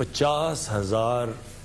50,000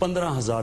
15,000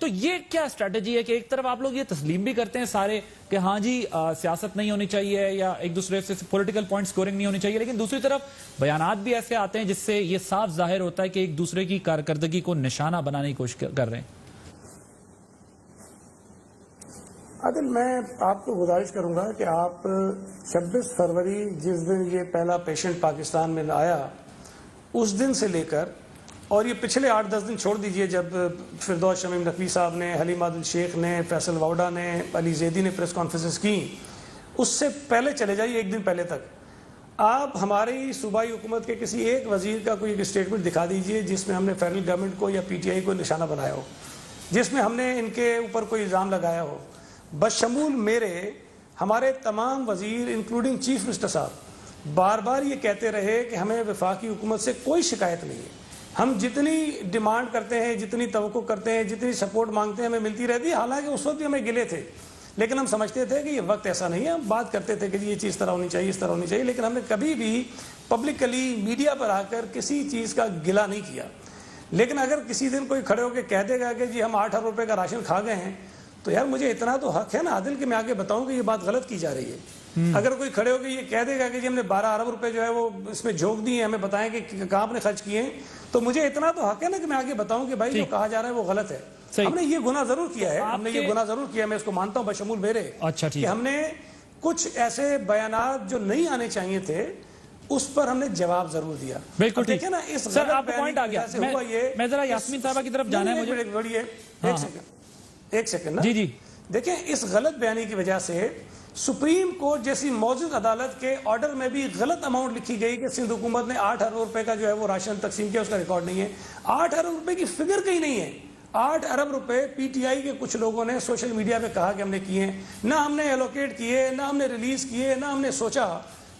تو یہ کیا اسٹریٹجی ہے کہ ایک طرف آپ لوگ یہ تسلیم بھی کرتے ہیں سارے کہ ہاں جی سیاست نہیں ہونی چاہیے یا ایک دوسرے سے پولیٹیکل پوائنٹ سکورنگ نہیں ہونی چاہیے، لیکن دوسری طرف بیانات بھی ایسے آتے ہیں جس سے یہ صاف ظاہر ہوتا ہے کہ ایک دوسرے کی کارکردگی کو نشانہ بنانے کی کوشش کر رہے ہیں؟ عادل، میں آپ کو گزارش کروں گا کہ آپ 26 فروری جس دن یہ پہلا پیشنٹ پاکستان میں آیا اس دن سے لے کر اور یہ پچھلے 8-10 دن چھوڑ دیجئے جب فردوس شمیم نقوی صاحب نے، حلیم عادل شیخ نے، فیصل واؤڈا نے، علی زیدی نے پریس کانفرنسز کی، اس سے پہلے چلے جائیے ایک دن پہلے تک آپ ہماری صوبائی حکومت کے کسی ایک وزیر کا کوئی ایک اسٹیٹمنٹ دکھا دیجئے جس میں ہم نے فیڈرل گورنمنٹ کو یا پی ٹی آئی کو نشانہ بنایا ہو، جس میں ہم نے ان کے اوپر کوئی الزام لگایا ہو۔ بشمول میرے ہمارے تمام وزیر انکلوڈنگ چیف منسٹر صاحب بار بار یہ کہتے رہے کہ ہمیں وفاقی حکومت سے کوئی شکایت نہیں ہے، ہم جتنی ڈیمانڈ کرتے ہیں، جتنی توقع کرتے ہیں، جتنی سپورٹ مانگتے ہیں ہمیں ملتی رہتی ہے۔ حالانکہ اس وقت بھی ہمیں گلے تھے، لیکن ہم سمجھتے تھے کہ یہ وقت ایسا نہیں ہے، ہم بات کرتے تھے کہ یہ چیز طرح ہونی چاہیے، اس طرح ہونی چاہیے، لیکن ہم نے کبھی بھی پبلکلی میڈیا پر آ کر کسی چیز کا گلہ نہیں کیا۔ لیکن اگر کسی دن کوئی کھڑے ہو کے کہہ دے گا کہ جی ہم 8 ارب روپے کا راشن کھا گئے ہیں، تو یار مجھے اتنا تو حق ہے نا عادل کہ میں آگے بتاؤں کہ یہ بات غلط کی جا رہی ہے۔ اگر کوئی کھڑے ہو کے یہ کہہ دے گا کہ جی ہم نے 12 ارب روپے جو ہے وہ اس میں جھونک دیے ہیں، ہمیں بتائیں کہ کہاں آپ نے خرچ کیے ہیں، تو مجھے اتنا تو حق ہے نا کہ میں آگے بتاؤں کہ بھائی جو کہا جا رہا ہے وہ غلط ہے۔ ہم نے یہ گناہ ضرور کیا ہے، ہم نے یہ گناہ ضرور کیا ہے، میں اس کو مانتا ہوں بشمول میرے، کہ ہم نے کچھ ایسے بیانات جو نہیں آنے چاہیے تھے اس پر ہم نے جواب ضرور دیا۔ بالکل ٹھیک نا، اس سر آپ کو پوائنٹ آ گیا، میں ذرا یاسمین صاحبہ کی طرف جانا ہے مجھے۔ ایک سیکنڈ جی جی دیکھیں، اس غلط بیانی کی وجہ سے سپریم کورٹ جیسی معزز عدالت کے آرڈر میں بھی غلط اماؤنٹ لکھی گئی کہ سندھ حکومت نے 8 ارب روپے کا جو ہے وہ راشن تقسیم کیا، اس کا ریکارڈ نہیں ہے۔ 8 ارب روپے کی فگر کہیں نہیں ہے۔ 8 ارب روپے پی ٹی آئی کے کچھ لوگوں نے سوشل میڈیا پہ کہا کہ ہم نے کیے ہیں، نہ ہم نے ایلوکیٹ کیے، نہ ہم نے ریلیز کیے، نہ ہم نے سوچا،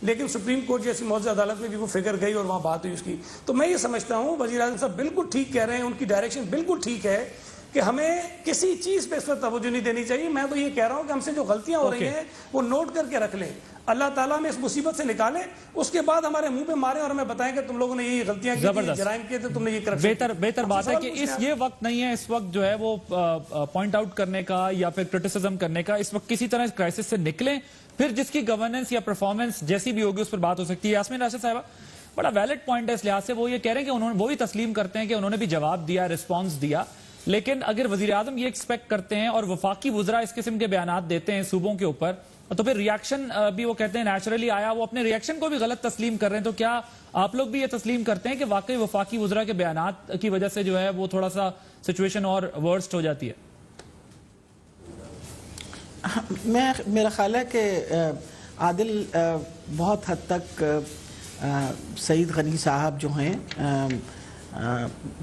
لیکن سپریم کورٹ جیسی معزز عدالت میں بھی وہ فگر گئی اور وہاں بات ہوئی اس کی۔ تو میں یہ سمجھتا ہوں وزیر اعظم صاحب بالکل ٹھیک کہہ رہے ہیں، ان کی ڈائریکشن بالکل ٹھیک ہے کہ ہمیں کسی چیز پہ اس وقت توجہ نہیں دینی چاہیے۔ میں تو یہ کہہ رہا ہوں کہ ہم سے جو غلطیاں ہو رہی ہیں وہ نوٹ کر کے رکھ لیں، اللہ تعالیٰ میں اس مصیبت سے نکالیں، اس کے بعد ہمارے منہ پہ مارے اور ہمیں بتائیں کہ تم لوگوں نے یہ غلطیاں کی تھی، جرائم کیے تھے، تم نے یہ کرپشن۔ بہتر بات ہے کہ یہ وقت نہیں ہے اس وقت جو ہے وہ پوائنٹ آؤٹ کرنے کا یا پھر کرٹیسزم کرنے کا، اس وقت کسی طرح اس کرائسس سے نکلیں، پھر جس کی گورننس یا پرفارمنس جیسی بھی ہوگی اس پر بات ہو سکتی ہے۔ یاسمین راشد صاحبہ بڑا ویلڈ پوائنٹ ہے اس لحاظ سے، وہ یہ کہہ رہے ہیں کہ انہوں نے وہ بھی تسلیم کرتے ہیں کہ انہوں نے بھی جواب دیا، رسپانس دیا، لیکن اگر وزیر اعظم یہ ایکسپیکٹ کرتے ہیں اور وفاقی وزراء اس قسم کے بیانات دیتے ہیں صوبوں کے اوپر، تو پھر ریاکشن بھی وہ کہتے ہیں نیچرلی آیا، وہ اپنے ریاکشن کو بھی غلط تسلیم کر رہے ہیں، تو کیا آپ لوگ بھی یہ تسلیم کرتے ہیں کہ واقعی وفاقی وزراء کے بیانات کی وجہ سے جو ہے وہ تھوڑا سا سچویشن اور ورسٹ ہو جاتی ہے؟ میرا خیال ہے کہ عادل بہت حد تک سعید غنی صاحب جو ہیں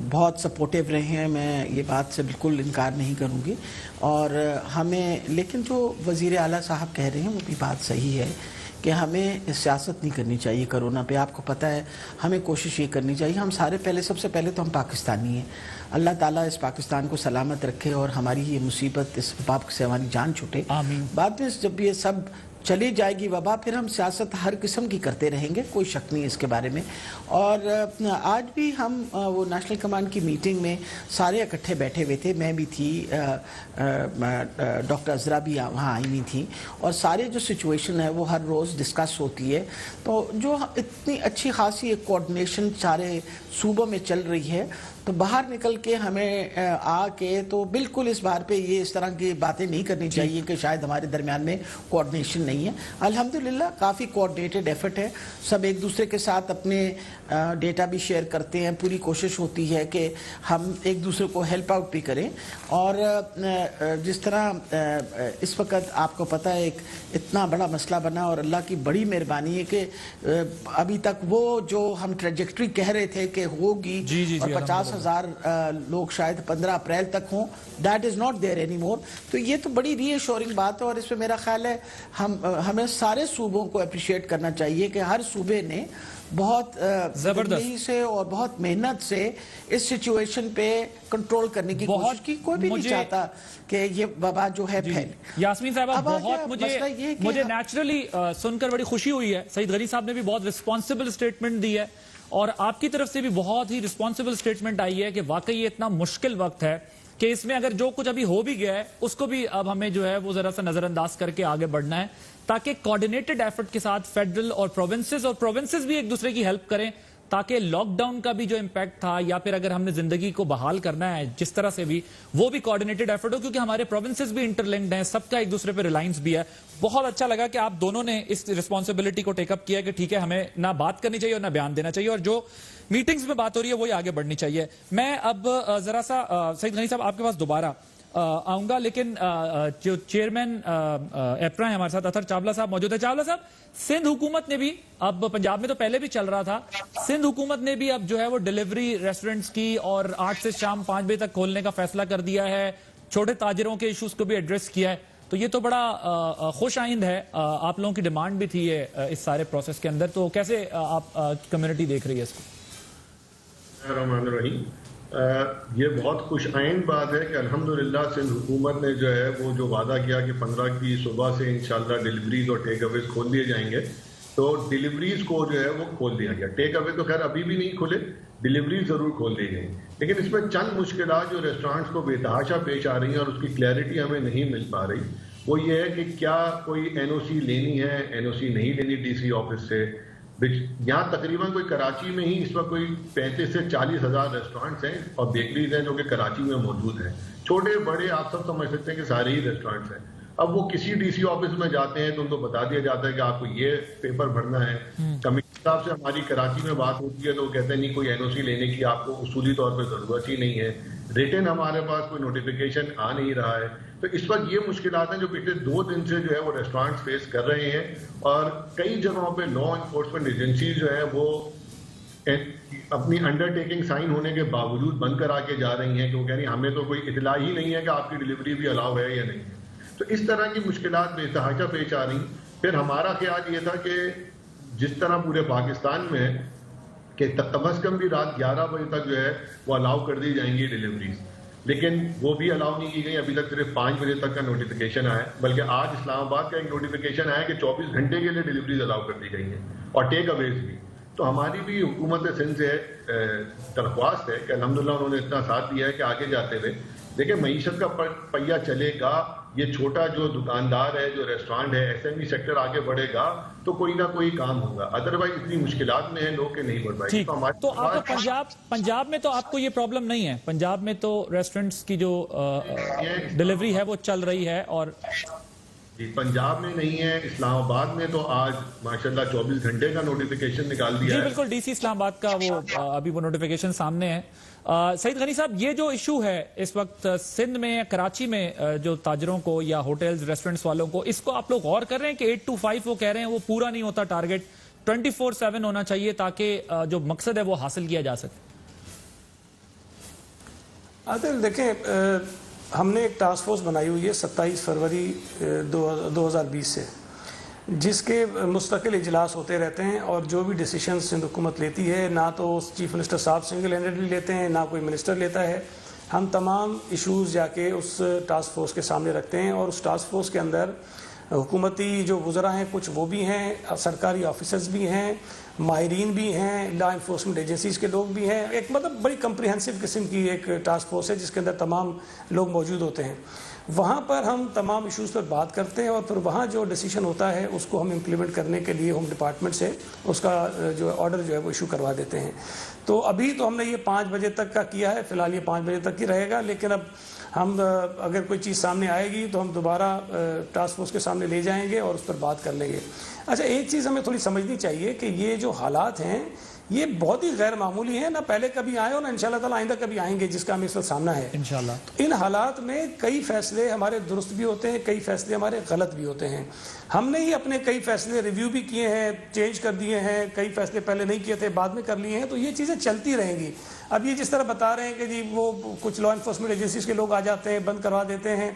بہت سپورٹیو رہے ہیں، میں یہ بات سے بالکل انکار نہیں کروں گی، اور ہمیں لیکن جو وزیر اعلیٰ صاحب کہہ رہے ہیں وہ بھی بات صحیح ہے کہ ہمیں سیاست نہیں کرنی چاہیے کرونا پہ۔ آپ کو پتہ ہے ہمیں کوشش یہ کرنی چاہیے، ہم سارے سب سے پہلے تو ہم پاکستانی ہیں، اللہ تعالیٰ اس پاکستان کو سلامت رکھے اور ہماری یہ مصیبت، اس وبا سے ہماری جان چھوٹے۔ آمین۔ بعد میں جب یہ سب چلی جائے گی وبا، پھر ہم سیاست ہر قسم کی کرتے رہیں گے، کوئی شک نہیں اس کے بارے میں۔ اور آج بھی ہم وہ نیشنل کمانڈ کی میٹنگ میں سارے اکٹھے بیٹھے ہوئے تھے، میں بھی تھی، ڈاکٹر عذرا بھی وہاں آئی ہوئی تھیں، اور سارے جو سچویشن ہے وہ ہر روز ڈسکس ہوتی ہے۔ تو جو اتنی اچھی خاصی ایک کوآرڈینیشن سارے صوبوں میں چل رہی ہے، تو باہر نکل کے ہمیں آ کے تو بالکل اس بار پہ یہ اس طرح کی باتیں نہیں کرنی چاہیے کہ شاید ہمارے درمیان میں کوآرڈینیشن نہیں ہے۔ الحمدللہ کافی کوآرڈینیٹڈ ایفرٹ ہے، سب ایک دوسرے کے ساتھ اپنے ڈیٹا بھی شیئر کرتے ہیں، پوری کوشش ہوتی ہے کہ ہم ایک دوسرے کو ہیلپ آؤٹ بھی کریں۔ اور جس طرح اس وقت آپ کو پتہ ہے ایک اتنا بڑا مسئلہ بنا، اور اللہ کی بڑی مہربانی ہے کہ ابھی تک وہ جو ہم ٹریجیکٹری کہہ رہے تھے کہ ہوگی اور 50,000 لوگ شاید 15 اپریل تک ہوں، that is not there any more. تو یہ تو بڑی ری ایشورنگ بات ہے، اور اس پہ میرا خیال ہے ہمیں سارے صوبوں کو اپریشیٹ کرنا چاہیے کہ ہر صوبے نے بہت زبردستی سے اور بہت محنت سے اس سچویشن پہ کنٹرول کرنے کی کوشش کی۔ کوئی بھی نہیں چاہتا کہ یہ وبا جو ہے پھیلے۔ یاسمین صاحبہ بہت مجھے نیچرلی سن کر بڑی خوشی ہوئی ہے، سعید غنی صاحب نے بھی بہت رسپانسبل اسٹیٹمنٹ دی ہے، اور آپ کی طرف سے بھی بہت ہی رسپانسبل اسٹیٹمنٹ آئی ہے کہ واقعی یہ اتنا مشکل وقت ہے کہ اس میں اگر جو کچھ ابھی ہو بھی گیا ہے اس کو بھی اب ہمیں جو ہے وہ ذرا سا نظر انداز کر کے آگے بڑھنا ہے تاکہ کوارڈینیٹڈ ایفرٹ کے ساتھ فیڈرل اور پروونسز بھی ایک دوسرے کی ہیلپ کریں تاکہ لاک ڈاؤن کا بھی جو امپیکٹ تھا یا پھر اگر ہم نے زندگی کو بحال کرنا ہے جس طرح سے بھی وہ بھی کوارڈینیٹڈ ایفرٹ ہو کیونکہ ہمارے پروونسز بھی انٹرلنکڈ ہیں سب کا ایک دوسرے پہ ریلائنس بھی ہے. بہت اچھا لگا کہ آپ دونوں نے اس رسپانسبلٹی کو ٹیک اپ کیا کہ ٹھیک ہے ہمیں نہ بات کرنی چاہیے اور نہ بیان دینا چاہیے اور جو میٹنگز میں بات ہو رہی ہے وہی آگے بڑھنی چاہیے. میں اب ذرا سا سعید غنی صاحب آپ کے پاس دوبارہ آؤں گا لیکن جو چیئرمین ایپرا ہیں ہمارے ساتھ اطہر چاولہ صاحب موجود ہے. چاولہ صاحب سندھ حکومت نے بھی اب پنجاب میں تو پہلے بھی چل رہا تھا سندھ حکومت نے بھی اب جو ہے وہ ڈیلیوری ریسٹورنٹس کی اور 8 سے شام 5 بجے تک کھولنے کا فیصلہ کر دیا ہے چھوٹے تاجروں کے ایشوز کو بھی ایڈریس کیا ہے تو یہ تو بڑا خوش آئند ہے. آپ لوگوں کی ڈیمانڈ بھی تھی اس سارے پروسیس کے اندر تو کیسے آپ کمیونٹی دیکھ رہی ہے اس کو؟ الرحمن الرحیم یہ بہت خوش آئند بات ہے کہ الحمدللہ سندھ حکومت نے جو ہے وہ جو وعدہ کیا کہ 15 کی صبح سے انشاءاللہ ڈیلیوریز اور ٹیک اویز کھول دیے جائیں گے تو ڈیلیوریز کو جو ہے وہ کھول دیا گیا. ٹیک اوے تو خیر ابھی بھی نہیں کھلے ڈیلیوریز ضرور کھول دی گئی لیکن اس میں چند مشکلات جو ریسٹورانٹس کو بے تحاشا پیش آ رہی ہیں اور اس کی کلیئرٹی ہمیں نہیں مل پا رہی وہ یہ ہے کہ کیا کوئی NOC لینی ہے NOC نہیں لینی DC آفس سے. یہاں تقریباً کوئی کراچی میں ہی اس وقت کوئی 35 سے 40 ہزار ریسٹورینٹس ہیں اور بیکریز ہیں جو کہ کراچی میں موجود ہیں. چھوٹے بڑے آپ سب سمجھ سکتے ہیں کہ سارے ہی ریسٹورینٹس ہیں. اب وہ کسی DC آفس میں جاتے ہیں تو ان کو بتا دیا جاتا ہے کہ آپ کو یہ پیپر بھرنا ہے. کمیشنر صاحب سے ہماری کراچی میں بات ہوتی ہے تو وہ کہتے ہیں نہیں کوئی NOC لینے کی آپ کو اصولی طور پہ ضرورت ہی نہیں ہے. ریٹن ہمارے پاس کوئی نوٹیفیکیشن آ نہیں رہا ہے. تو اس وقت یہ مشکلات ہیں جو پچھلے 2 دن سے جو ہے وہ ریسٹورینٹس فیس کر رہے ہیں اور کئی جگہوں پہ لا انفورسمنٹ ایجنسیز جو ہے وہ اپنی انڈر ٹیکنگ سائن ہونے کے باوجود بند کرا کے جا رہی ہیں کہ وہ کہہ رہی ہیں ہمیں تو کوئی اطلاع ہی نہیں ہے کہ آپ کی ڈیلیوری بھی الاؤ ہے یا نہیں. تو اس طرح کی مشکلات بے تحاشا پیش آ رہی. پھر ہمارا خیال یہ تھا کہ جس طرح پورے پاکستان میں کہ کم از کم بھی رات 11 بجے تک جو ہے وہ الاؤ کر دی جائیں گی ڈیلیوریز لیکن وہ بھی الاؤ نہیں کی گئی. ابھی تک صرف 5 بجے تک کا نوٹیفیکیشن آیا بلکہ آج اسلام آباد کا ایک نوٹیفیکیشن آیا کہ 24 گھنٹے کے لیے ڈیلیوریز الاؤ کر دی گئی ہیں اور ٹیک اویز بھی. تو ہماری بھی حکومت سندھ سے درخواست ہے کہ الحمدللہ انہوں نے اتنا ساتھ دیا ہے کہ آگے جاتے ہوئے دیکھیں معیشت کا پہیہ چلے گا. یہ چھوٹا جو دکاندار ہے جو ریسٹورانٹ ہے SME سیکٹر آگے بڑھے گا تو کوئی نہ کوئی کام ہوگا. ادروائز اتنی مشکلات میں ہیں لوگ کے نہیں بڑھ پائے. تو آپ پنجاب میں تو آپ کو یہ پرابلم نہیں ہے. پنجاب میں تو ریسٹورنٹس کی جو ڈیلیوری ہے وہ چل رہی ہے اور پنجاب میں نہیں ہے. اسلام آباد میں تو آج ماشاءاللہ 24 گھنٹے کا نوٹیفیکیشن نکال دیا ہے. جی بالکل DC اسلام آباد کا وہ ابھی وہ نوٹیفیکیشن سامنے ہے. سعید غنی صاحب یہ جو ایشو ہے اس وقت سندھ میں کراچی میں جو تاجروں کو یا ہوٹلز ریسٹورنٹس والوں کو اس کو آپ لوگ غور کر رہے ہیں کہ 8 to 5 وہ کہہ رہے ہیں وہ پورا نہیں ہوتا ٹارگٹ 24/7 ہونا چاہیے تاکہ جو مقصد ہے وہ حاصل کیا جا سکے. عادل دیکھیں ہم نے ایک ٹاسک فورس بنائی ہوئی ہے 27 فروری 2020 سے جس کے مستقل اجلاس ہوتے رہتے ہیں اور جو بھی ڈیسیشن سندھ حکومت لیتی ہے نہ تو چیف منسٹر صاحب سنگل ہینڈڈلی لیتے ہیں نہ کوئی منسٹر لیتا ہے. ہم تمام ایشوز جا کے اس ٹاسک فورس کے سامنے رکھتے ہیں اور اس ٹاسک فورس کے اندر حکومتی جو وزراء ہیں کچھ وہ بھی ہیں سرکاری آفیسرز بھی ہیں ماہرین بھی ہیں لا انفورسمنٹ ایجنسیز کے لوگ بھی ہیں. ایک مطلب بڑی کمپریہنسو قسم کی ایک ٹاسک فورس ہے جس کے اندر تمام لوگ موجود ہوتے ہیں. وہاں پر ہم تمام ایشوز پر بات کرتے ہیں اور پھر وہاں جو ڈیسیشن ہوتا ہے اس کو ہم امپلیمنٹ کرنے کے لیے ہوم ڈپارٹمنٹ سے اس کا جو آرڈر جو ہے وہ ایشو کروا دیتے ہیں. تو ابھی تو ہم نے یہ 5 بجے تک کا کیا ہے فی الحال یہ 5 بجے تک ہی رہے گا لیکن اب ہم اگر کوئی چیز سامنے آئے گی تو ہم دوبارہ ٹاسک فورس کے سامنے لے جائیں گے اور اس پر بات کر لیں گے. اچھا ایک چیز ہمیں تھوڑی سمجھنی چاہیے کہ یہ جو حالات ہیں یہ بہت ہی غیر معمولی ہیں. نہ پہلے کبھی آئے اور نہ انشاءاللہ تعالی آئندہ کبھی آئیں گے جس کا ہمیں اس وقت سامنا ہے انشاءاللہ. ان حالات میں کئی فیصلے ہمارے درست بھی ہوتے ہیں کئی فیصلے ہمارے غلط بھی ہوتے ہیں. ہم نے ہی اپنے کئی فیصلے ریویو بھی کیے ہیں چینج کر دیے ہیں کئی فیصلے پہلے نہیں کیے تھے بعد میں کر لیے ہیں. تو یہ چیزیں چلتی رہیں گی. اب یہ جس طرح بتا رہے ہیں کہ جی وہ کچھ لا انفورسمنٹ ایجنسیز کے لوگ آ جاتے ہیں بند کروا دیتے ہیں.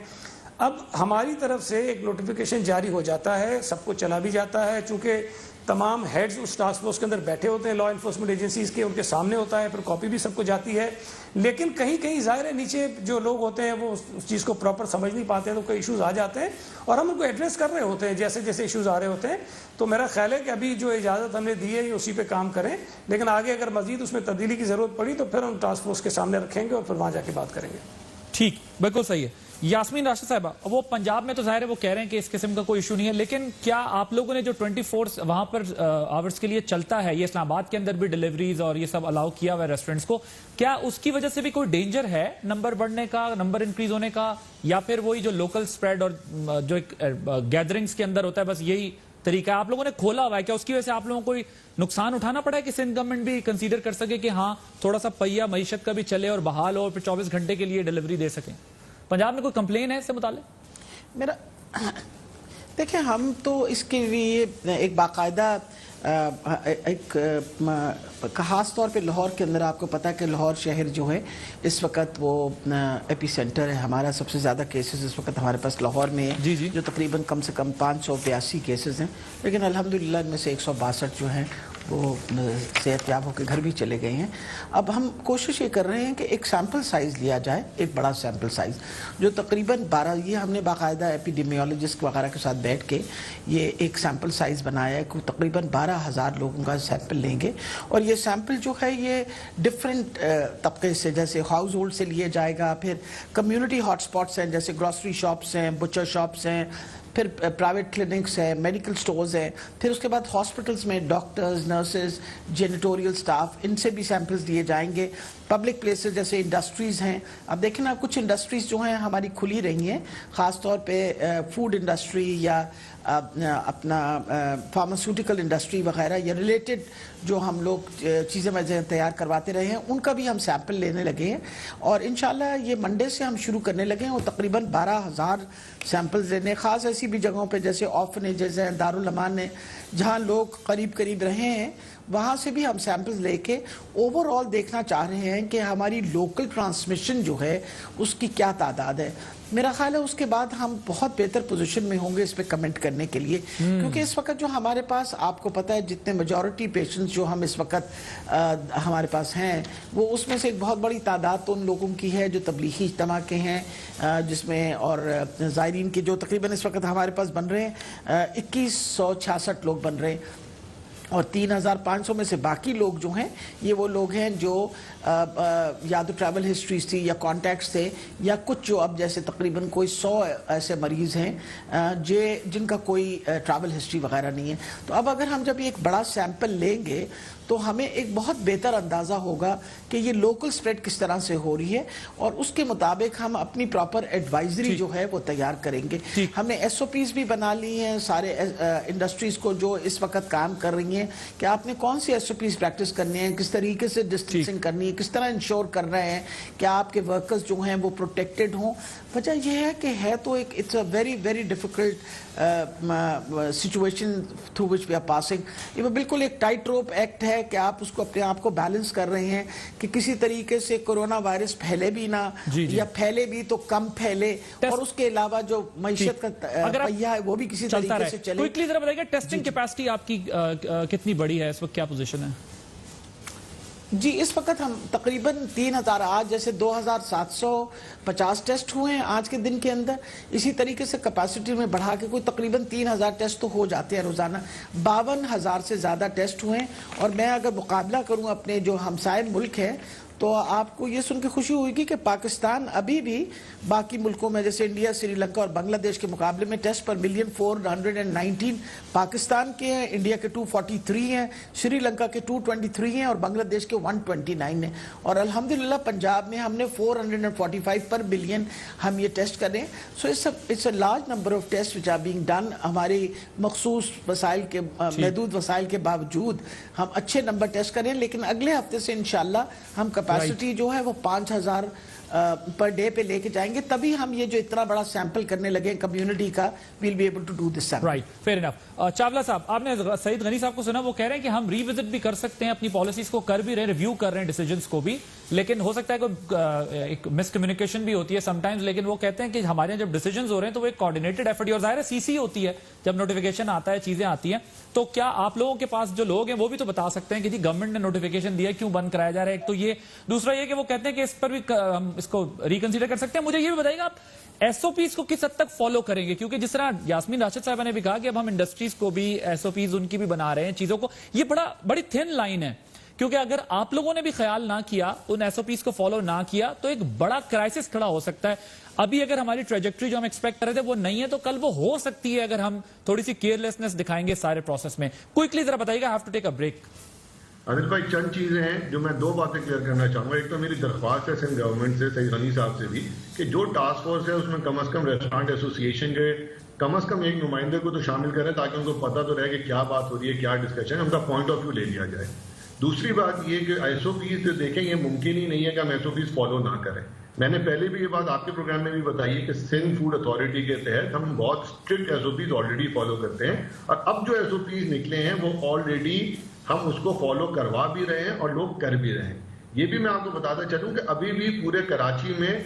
اب ہماری طرف سے ایک نوٹیفیکیشن جاری ہو جاتا ہے سب کو چلا بھی جاتا ہے چونکہ تمام ہیڈز اس ٹاسک فورس کے اندر بیٹھے ہوتے ہیں لا انفورسمنٹ ایجنسیز کے ان کے سامنے ہوتا ہے پھر کاپی بھی سب کو جاتی ہے. لیکن کہیں کہیں ظاہر ہے نیچے جو لوگ ہوتے ہیں وہ اس چیز کو پراپر سمجھ نہیں پاتے ہیں تو کوئی ایشوز آ جاتے ہیں اور ہم ان کو ایڈریس کر رہے ہوتے ہیں جیسے جیسے ایشوز آ رہے ہوتے ہیں. تو میرا خیال ہے کہ ابھی جو اجازت ہم نے دی ہے یہ اسی پہ کام کریں لیکن آگے اگر مزید اس میں تبدیلی کی ضرورت پڑی تو پھر ہم ٹاسک فورس کے سامنے رکھیں گے اور پھر وہاں جا کے بات کریں گے. ٹھیک بالکل صحیح ہے. یاسمین راشد صاحبہ, وہ پنجاب میں تو ظاہر ہے وہ کہہ رہے ہیں کہ اس قسم کا کوئی ایشو نہیں ہے, لیکن کیا آپ لوگوں نے جو 24 وہاں پر آورز کے لیے چلتا ہے, یہ اسلام آباد کے اندر بھی ڈیلیوریز اور یہ سب الاؤ کیا ہوا ہے ریسٹورنٹس کو, کیا اس کی وجہ سے بھی کوئی ڈینجر ہے نمبر بڑھنے کا, نمبر انکریز ہونے کا, یا پھر وہی جو لوکل سپریڈ اور جو گیدرنگز کے اندر ہوتا ہے بس یہی طریقہ ہے؟ آپ لوگوں نے کھولا ہوا ہے, کیا اس کی وجہ سے آپ لوگوں کو کوئی نقصان اٹھانا پڑا ہے کہ سندھ گورنمنٹ بھی کنسیڈر کر سکے کہ ہاں تھوڑا سا پہیا معیشت کا بھی چلے اور بحال ہو اور پھر 24 گھنٹے کے لیے ڈیلیوری دے سکیں؟ پنجاب میں کوئی کمپلین ہے اس سے متعلق؟ میرا دیکھیں, ہم تو اس کے لیے ایک باقاعدہ ایک خاص طور پہ لاہور کے اندر آپ کو پتہ ہے کہ لاہور شہر جو ہے اس وقت وہ ایپی سینٹر ہے ہمارا. سب سے زیادہ کیسز اس وقت ہمارے پاس لاہور میں ہیں, جو تقریباً کم سے کم 582 کیسز ہیں, لیکن الحمدللہ ان میں سے 162 جو ہیں وہ صحت یاب ہو کے گھر بھی چلے گئے ہیں. اب ہم کوشش یہ کر رہے ہیں کہ ایک سیمپل سائز لیا جائے, ایک بڑا سیمپل سائز جو تقریباً 12, یہ ہم نے باقاعدہ ایپیڈیمیولوجسٹ وغیرہ کے ساتھ بیٹھ کے یہ ایک سیمپل سائز بنایا ہے کہ تقریباً 12,000 لوگوں کا سیمپل لیں گے, اور یہ سیمپل جو ہے یہ ڈفرینٹ طبقے سے, جیسے ہاؤس ہولڈ سے لیے جائے گا, پھر کمیونٹی ہاٹ سپاٹس ہیں جیسے گروسری شاپس ہیں, بچر شاپس ہیں, پھر پرائیویٹ کلینکس ہیں, میڈیکل سٹورز ہیں, پھر اس کے بعد ہاسپٹلز میں ڈاکٹرز, نرسز, جینیٹوریل سٹاف, ان سے بھی سیمپلز لیے جائیں گے. پبلک پلیسز جیسے انڈسٹریز ہیں, اب دیکھیں نا کچھ انڈسٹریز جو ہیں ہماری کھلی رہی ہیں, خاص طور پہ فوڈ انڈسٹری یا اپنا فارماسیوٹیکل انڈسٹری وغیرہ یا ریلیٹڈ جو ہم لوگ چیزیں تیار کرواتے رہے ہیں, ان کا بھی ہم سیمپل لینے لگے ہیں, اور انشاءاللہ یہ منڈے سے ہم شروع کرنے لگے ہیں. اور تقریباً 12,000 سیمپلز لینے, خاص ایسی بھی جگہوں پہ جیسے آرفنیجز ہیں, دارالامان ہیں, جہاں لوگ قریب رہے ہیں, وہاں سے بھی ہم سیمپلز لے کے اوور آل دیکھنا چاہ رہے ہیں کہ ہماری لوکل ٹرانسمیشن جو ہے اس کی کیا تعداد ہے. میرا خیال ہے اس کے بعد ہم بہت بہتر پوزیشن میں ہوں گے اس پہ کمنٹ کرنے کے لیے, کیونکہ اس وقت جو ہمارے پاس آپ کو پتہ ہے جتنے میجورٹی پیشنٹس جو ہم اس وقت ہمارے پاس ہیں, وہ اس میں سے ایک بہت بڑی تعداد تو ان لوگوں کی ہے جو تبلیغی اجتماع کے ہیں, جس میں اور زائرین کے جو تقریباً اس وقت ہمارے پاس بن رہے ہیں 2166 لوگ بن رہے ہیں, اور 3,500 میں سے باقی لوگ جو ہیں یہ وہ لوگ ہیں جو یا تو ٹریول ہسٹریز تھی یا کانٹیکٹس تھے, یا کچھ جو اب جیسے تقریباً کوئی 100 ایسے مریض ہیں جن کا کوئی ٹریول ہسٹری وغیرہ نہیں ہے. تو اب اگر ہم جب ایک بڑا سیمپل لیں گے تو ہمیں ایک بہت بہتر اندازہ ہوگا کہ یہ لوکل سپریڈ کس طرح سے ہو رہی ہے, اور اس کے مطابق ہم اپنی پراپر ایڈوائزری جو ہے وہ تیار کریں گے. ہم نے ایس او پیز بھی بنا لی ہیں سارے انڈسٹریز کو جو اس وقت کام کر رہی ہیں کہ آپ نے کون سی ایس او پیز پریکٹس کرنی ہے, کس طریقے سے ڈسٹینسنگ کرنی ہے, کس طرح انشور کر رہے ہیں کہ آپ کے ورکرز جو ہیں وہ پروٹیکٹڈ ہوں. وجہ یہ ہے کہ ہے تو ایک it's a very very difficult situation through which we are passing. یہ بالکل ایک ٹائٹ روپ ایکٹ ہے کہ آپ اس کو اپنے آپ کو بیلنس کر رہے ہیں کہ کسی طریقے سے کورونا وائرس پھیلے بھی نہ, یا پھیلے بھی تو کم پھیلے, اور اس کے علاوہ جو معیشت کا پہیا ہے وہ بھی کسی طریقے سے چلے. کوئکلی ذرا بتائیے ٹیسٹنگ کیپیسٹی آپ کی کتنی بڑی ہے اس وقت, کیا پوزیشن ہے؟ جی اس وقت ہم تقریباً 3,000, آج جیسے 2,750 ٹیسٹ ہوئے ہیں آج کے دن کے اندر, اسی طریقے سے کیپیسٹی میں بڑھا کے کوئی تقریباً 3,000 ٹیسٹ تو ہو جاتے ہیں روزانہ. 52,000 سے زیادہ ٹیسٹ ہوئے ہیں, اور میں اگر مقابلہ کروں اپنے جو ہمسائے ملک ہے تو آپ کو یہ سن کے خوشی ہوئی گی کہ پاکستان ابھی بھی باقی ملکوں میں جیسے انڈیا, سری لنکا اور بنگلہ دیش کے مقابلے میں ٹیسٹ پر ملین 419 پاکستان کے ہیں, انڈیا کے 243 ہیں, سری لنکا کے 223 ہیں, اور بنگلہ دیش کے 129 ہیں. اور الحمدللہ پنجاب میں ہم نے 445 پر بلین ہم یہ ٹیسٹ کر رہے ہیں. So it's a large number of test which are being done. ہماری مخصوص وسائل کے محدود وسائل کے باوجود ہم اچھے نمبر ٹیسٹ کر رہے ہیں, لیکن اگلے ہفتے سے انشاءاللہ ہم کیپیسٹی جو ہے وہ 5,000 پر ڈے پہ لے کے جائیں گے, تبھی ہم یہ جو اتنا بڑا سیمپل کرنے لگے کمیونٹی کا, we'll be able to do this sample. Right, fair enough. Chawla صاحب, آپ نے سعید غنی صاحب کو سنا, وہ کہہ رہے ہیں کہ ہم ری وزٹ بھی کر سکتے ہیں, اپنی پالیسیز کو کر بھی رہے ہیں, ریویو کر رہے ہیں ڈیسیجنز کو بھی, لیکن ہو سکتا ہے کوئی ایک مس کمیونیکیشن بھی ہوتی ہے سم ٹائمز, لیکن وہ کہتے ہیں کہ ہمارے جب ڈیسیجنز ہو رہے ہیں تو وہ ایک کوارڈینیٹڈ ایفرٹ, اور ظاہر ہے سی سی ہوتی ہے جب نوٹیفیکیشن آتا ہے, چیزیں آتی ہیں, تو کیا آپ لوگوں کے پاس جو لوگ ہیں وہ بھی تو بتا سکتے ہیں کہ جی گورنمنٹ نے نوٹیفیکیشن دیا, کیوں بند کرایا جا رہا ہے؟ ایک تو یہ, دوسرا یہ کہ وہ کہتے ہیں کہ اس پر بھی ہم اس کو ریکنسیڈر کر سکتے ہیں. مجھے یہ بھی بتائیے گا آپ ایس او پیز کو کس حد تک فالو کریں گے, کیونکہ جس طرح یاسمین راشد صاحبہ نے بھی کہا کہ اب ہم انڈسٹریز کو بھی ایس او پیز ان کی بھی بنا رہے ہیں چیزوں کو, یہ بڑی تھن لائن ہے کیونکہ اگر آپ لوگوں نے بھی خیال نہ کیا, ان ایس او پیز کو فالو نہ کیا, تو ایک بڑا کرائسس کھڑا ہو سکتا ہے. ابھی اگر ہماری ٹریجیکٹری جو ہم ایکسپیکٹ کر رہے تھے وہ نہیں ہے, تو کل وہ ہو سکتی ہے اگر ہم تھوڑی سی کیئرلیسنس دکھائیں گے سارے پروسیس میں. کوئکلی ذرا بتائیے گا, have to take a break. Adil بھائی, چند چیزیں ہیں جو میں 2 باتیں کلیئر کرنا چاہوں گا. ایک تو میری درخواست ہے سندھ گورنمنٹ سے, سعید غنی صاحب سے بھی, کہ جو ٹاسک فورس ہے اس میں کم از کم ریسٹورانٹ ایسوسی ایشن کے کم از کم ایک نمائندے کو تو شامل کریں, تاکہ ان کو پتہ تو رہے کہ کیا بات ہو رہی ہے, کیا ڈسکشن ہے, ان کا پوائنٹ آف ویو لے لیا جائے. دوسری بات یہ کہ ایس او پیز جو دیکھیں, یہ ممکن ہی نہیں ہے کہ ہم ایس او پیز فالو نہ کریں. میں نے پہلے بھی یہ بات آپ کے پروگرام میں بھی بتائی ہے کہ سندھ فوڈ اتھارٹی کے تحت ہم بہت strict SOPs already follow کرتے ہیں, اور اب جو ایس او پیز نکلے ہیں وہ آلریڈی ہم اس کو فالو کروا بھی رہے ہیں اور لوگ کر بھی رہے ہیں. یہ بھی میں آپ کو بتاتا چلوں کہ ابھی بھی پورے کراچی میں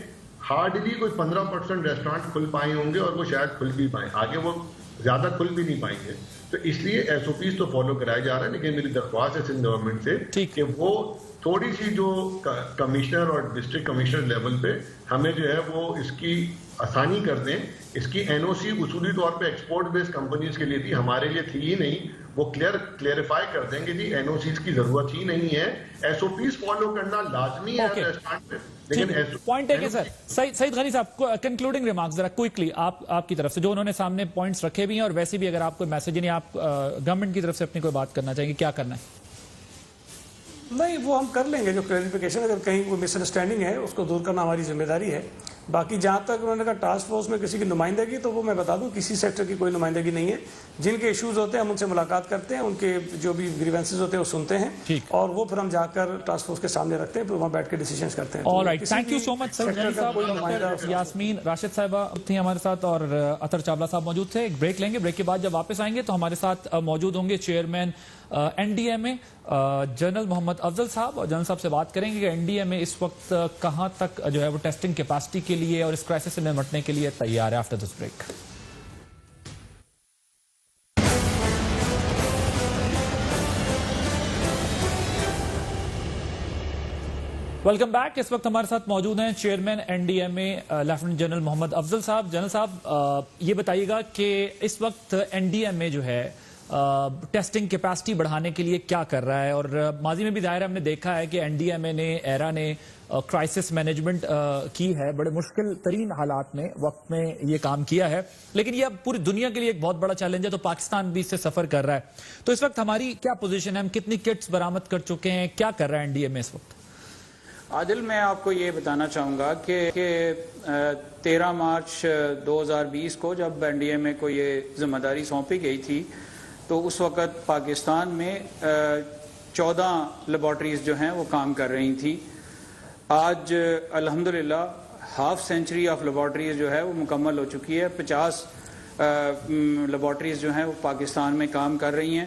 ہارڈلی کوئی 15% ریسٹورانٹ کھل پائے ہوں گے, اور وہ شاید کھل بھی پائیں, آگے وہ زیادہ کھل بھی نہیں پائیں گے. تو اس لیے ایس او پیز تو فالو کرائے جا رہے ہیں, لیکن میری درخواست ہے سندھ گورنمنٹ سے کہ وہ تھوڑی سی جو کمشنر اور ڈسٹرکٹ کمشنر لیول پہ ہمیں جو ہے وہ اس کی آسانی کر دیں. اس کی این او سی اصولی طور پہ ایکسپورٹ بیس کمپنیز کے لیے تھی, ہمارے لیے تھی ہی نہیں. وہ کلیئرفائی کر دیں گے جی این او سیز کی ضرورت ہی نہیں ہے, ایس او پیز فالو کرنا لازمی ہے ریسٹورانٹ میں. لیکن پوائنٹ ہے کہ سر سعید غنی صاحب, کنکلوڈنگ ریمارکس ذرا کوئکلی آپ کی طرف سے, جو انہوں نے سامنے پوائنٹس رکھے بھی ہیں, اور ویسے بھی اگر آپ کوئی میسج, یعنی آپ گورنمنٹ کی طرف سے اپنی کوئی بات کرنا چاہیں گے, کیا کرنا ہے؟ نہیں, وہ ہم کر لیں گے جو کلیریفیکیشن, اگر کہیں کوئی مس انڈرسٹینڈنگ ہے اس کو دور کرنا ہماری ذمہ داری ہے. باقی جہاں تک انہوں نے کہا ٹاسک فورس میں کسی کی نمائندگی, تو وہ میں بتا دوں کسی سیکٹر کی کوئی نمائندگی نہیں ہے. جن کے ایشوز ہوتے ہیں ہم ان سے ملاقات کرتے ہیں, ان کے جو بھی گریونسز ہوتے ہیں وہ سنتے ہیں, اور وہ پھر ہم جا کر ٹاسک فورس کے سامنے رکھتے ہیں, پھر وہاں بیٹھ کے ڈیسیژنز کرتے ہیں. All right, thank you so much sir Ghani صاحب. یاسمین راشد صاحبہ تھیں ہمارے ساتھ, اور اطہر چاولہ صاحب موجود تھے. ایک بریک لیں گے, بریک کے بعد جب واپس آئیں گے تو ہمارے ساتھ موجود ہوں گے chairman N D M A general Muhammad Afzal صاحب, اور جنرل صاحب سے بات کریں گے کہ این ڈی ایم اے اس وقت کہاں تک جو ہے وہ ٹیسٹنگ کیپیسٹی کے لیے اور اس کرائسس سے نمٹنے کے لیے تیار ہے. After this break. Welcome back. اس وقت ہمارے ساتھ موجود ہیں chairman N D M A lieutenant general Muhammad Afzal صاحب. جنرل صاحب, یہ بتائیے گا کہ اس وقت این ڈی ایم اے جو ہے ٹیسٹنگ کیپیسٹی بڑھانے کے لیے کیا کر رہا ہے, اور ماضی میں بھی ظاہر ہم نے دیکھا ہے کہ این ڈی ایم اے نے, ایرا نے کرائسس مینجمنٹ کی ہے, بڑے مشکل ترین حالات میں وقت میں یہ کام کیا ہے, لیکن یہ اب پوری دنیا کے لیے ایک بہت بڑا چیلنج ہے, تو پاکستان بھی اس سے سفر کر رہا ہے. تو اس وقت ہماری کیا پوزیشن ہے, ہم کتنی کٹس برآمد کر چکے ہیں, کیا کر رہا ہے این ڈی ایم اے اس وقت؟ عادل, میں آپ کو یہ بتانا چاہوں گا کہ 13 مارچ 2020 کو جب این ڈی ایم اے کو یہ ذمہ داری سونپی گئی تھی, تو اس وقت پاکستان میں 14 لیبارٹریز جو ہیں وہ کام کر رہی تھیں. آج الحمدللہ ہاف سینچری آف لیبارٹریز جو ہے وہ مکمل ہو چکی ہے. 50 لیبارٹریز جو ہیں وہ پاکستان میں کام کر رہی ہیں.